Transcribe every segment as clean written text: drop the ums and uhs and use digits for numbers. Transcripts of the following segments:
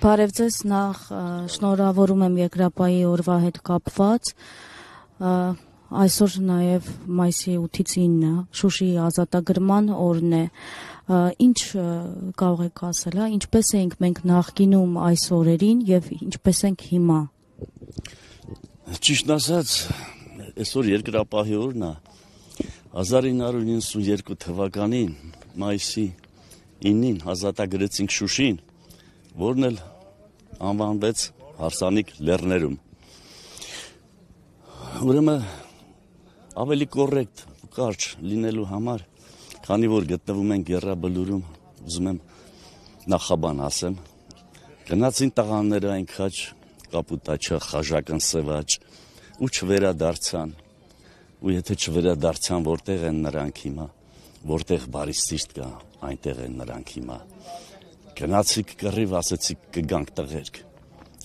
Բարև ձեզ, նախ շնորհավորում եմ Երկրապահի օրվա հետ կապված, այսօր նաև մայիսի 8-ից 9-ը Շուշիի ազատագրման օրն է, ինչ կարող եք ասել, ինչպես էինք մենք նախկինում այս օրերին և ինչպես ենք հիմա։ Ճիշտ ասած, այսօր Երկրապահի օրն է, 1992 թվականին մայիսի 9-ին ազատագրեցինք Շուշին, որն էլ անվանվեց Հարսանիք լեռներում։ Ուրեմն ավելի կոռեկտ ու կարճ լինելու համար, քանի որ գտնվում ենք Եռաբլուրում, ուզում եմ նախաբան ասեմ, գնացին տղաները այն քաջ, կապուտաչը, խաժական սևաճ ու չվերադարձան, ու եթե չվերադարձան, որտեղ են նրանք հիմա, որտեղ բարի սիրտ կա, այնտեղ են նրանք հիմա։ Գնացիք կռիվ, ասեցիք կգանք տղերք,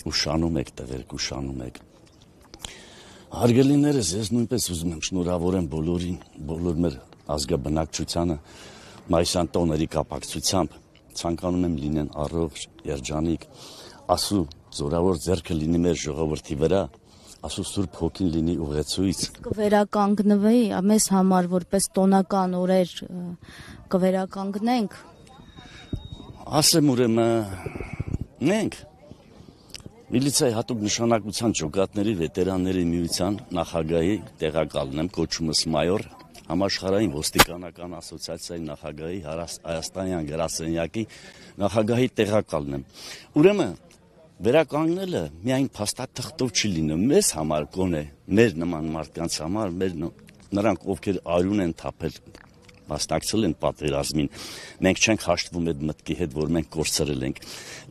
ուշանում եք տղերք, ուշանում եք։ Հարգելիներս, ես նույնպես ուզում եմ շնորհավորեմ բոլորին, բոլոր մեր ազգաբնակչությանը մայիսյան տոների կապակցությամբ, ցանկանում եմ լինեն առողջ, երջանիկ, ասու զորավոր ձեռքը լինի մեր ժողովրդի վրա, ասու Սուրբ Հոգին լինի ուղեցույց։ Կվերականգնվեի, մեզ համար որպես տոնական օրեր կվերականգնենք։ Ասեմ ուրեմն, մենք միլիցիայի հատուկ նշանակության ջոկատների վետերանների միության նախագահի տեղակալն եմ, կոչումս մայոր, համաշխարհային ոստիկանական ասոցիացիայի նախագահի Հայաստանյան գրասենյակի նախագահի տեղակալն եմ։ Ուրեմն վերականգնելը միայն փաստաթղթով չի լինում, մեզ համար կոնե, մեր նման մարդկանց համար, նրանք ովքեր արյուն են թափել, մասնակցել են պատերազմին, մենք չենք հաշտվում այդ մտքի հետ, որ մենք կորցրել ենք։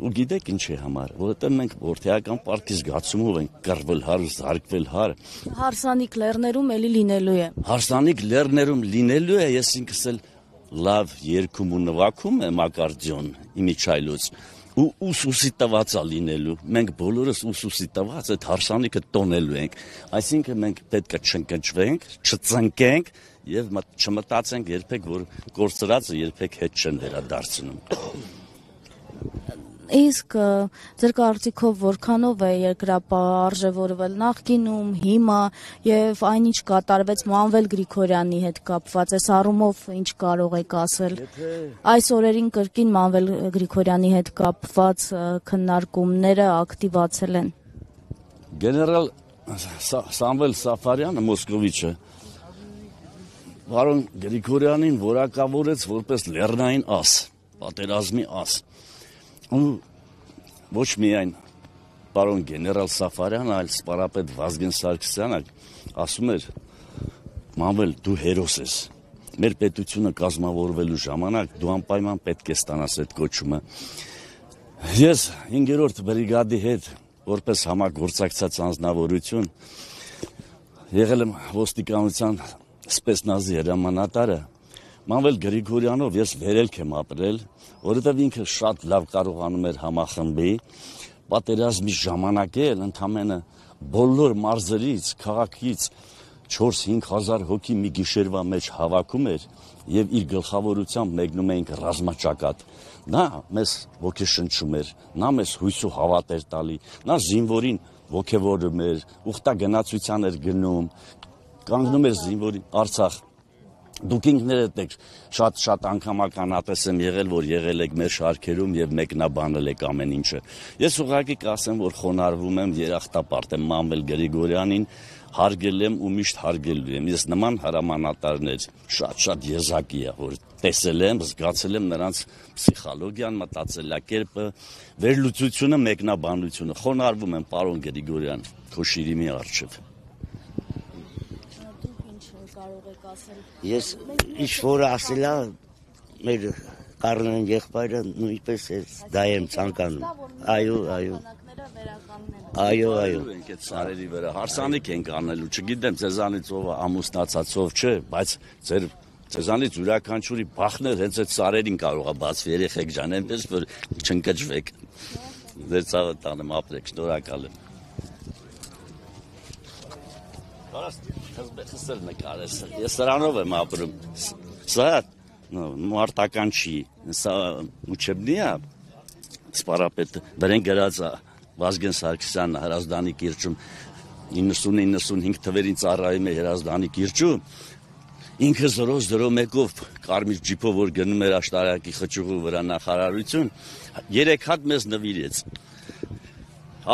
Ու գիտեք ինչի համար, որովհետև մենք որդեական պարտքի զգացումով ենք կռվել հար, զարկվել հար։ Հարսանիք լեռներում էլի լինելու է։ Հարսանիք լեռներում լինելու է, ես ինքս էլ լավ երգում ու նվագում եմ ակարդեոն իմիջայլոց։ Ու ուսուսի տված է լինելու, մենք բոլորս ուսուսի տված այդ հարսանիքը տոնելու ենք, այսինքն մենք պետք է չընկճվենք, չծնկենք և չմտածենք երբեք, որ կորցրածը երբեք հետ չեն վերադարձնում։ Իսկ ձեր կարծիքով որքանով է Երկրապահը արժևորվել նախկինում, հիմա և այնինչ կատարվեց Մանվել Գրիգորյանի հետ կապված, այս առումով ինչ կարող եք ասել։ Այս օրերին կրկին Մանվել Գրիգորյանի հետ կապված քննարկումները ակտիվացել են։ Գեներալ Սամվել Սաֆարյանը, Մոսկովիչը, պարոն Գրիգորյանին որակավորեց որպես լեռնային աս, պատերազմի աս։ Ու ոչ միայն պարոն գեներալ Սաֆարյանը, այլ սպարապետ Վազգեն Սարգսյանը ասում էր. Մանվել, դու հերոս ես, մեր պետությունը կազմավորվելու ժամանակ դու անպայման պետք է ստանաս այդ կոչումը։ Ես 5-րդ բրիգադի հետ որպես համագործակցած անձնավորություն եղել եմ ոստիկանության սպեցնազի հրամանատարը, Մանվել Գրիգորյանով ես վերելք եմ ապրել, որովհետև ինքը շատ լավ կարողանում էր համախմբի, պատերազմի ժամանակ էլ ընդամենը բոլոր մարզերից, քաղաքից 4-5 հազար հոգի մի գիշերվա մեջ հավաքում էր և իր գլխավորությամբ մեկնում էինք ռազմաճակատ։ Նա մեզ ոգեշնչում էր, նա մեզ հույս ու հավատ էր տալի, նա զինվորին ոգևորում էր, ուխտագնացության էր գնում, կանգնում էր զինվորին Արցախ։ Դուք ինքներդ եք շատ անգամ ականատես եմ եղել, որ եղել եք մեր շարքերում և մեկնաբանել եք ամեն ինչը։ Ես ուղղակի կասեմ, որ խոնարհվում եմ, երախտապարտ եմ Մանվել Գրիգորյանին, հարգել եմ ու միշտ հարգելու եմ։ Ես նման հրամանատարներ շատ եզակի է, որ տեսել եմ, զգացել եմ նրանց պսիխոլոգիան, մտածելակերպը, վերլուծությունը, մեկնաբանությունը։ Խոնարհվում եմ, պարոն Գրիգորյան, քո շիրիմի առջև։ Ես ինչ-որ ասելա, մեր Կարնեն եղբայրը նույնպես դա եմ ցանկանում։ Այո։ Ենք այդ սարերի վրա, հարսանիք ենք անելու, չգիտեմ ձեզանից ով ամուսնացած ով չէ, բայց ձեզանից յուրաքանչյուրի բախներ հենց այդ սարերին կարող է բացվի, երեխեք ջան, այնպես որ չընկճվեք։ Ձեր ցավը տանեմ, ապրեք, շնորհակալ եմ։ Խսել նկարես, ես սրանով եմ ապրում, սա մարտական չի, սա ուչեբնի է, սպարապետ բրեն գրած Վազգեն Սարգսյանը Հրազդանի կիրճում 90-95 թվերին ծառայում է Հրազդանի կիրճում, ինքը 001-ով կարմիր ջիպով որ գնում էր աշտարակի խճուղու վրա նախարարություն, 3 հատ մեզ նվիրեց։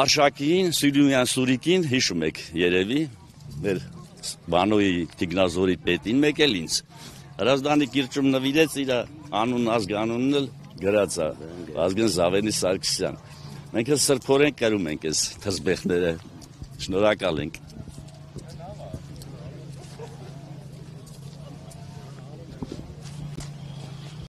Արշակին, Սյունյան Սուրիկին, հիշում եք երևի, մեր Բանոյի Տիգնազորի պետին, մեկ էլ ինձ։ Հրազդանի կիրճում նվիրեց իր անուն ազգանունն էլ գրած է, Վազգեն Զավենի Սարգսյան։ Մենք սրբորեն կրում ենք այս թզբեղները, շնորհակալ ենք։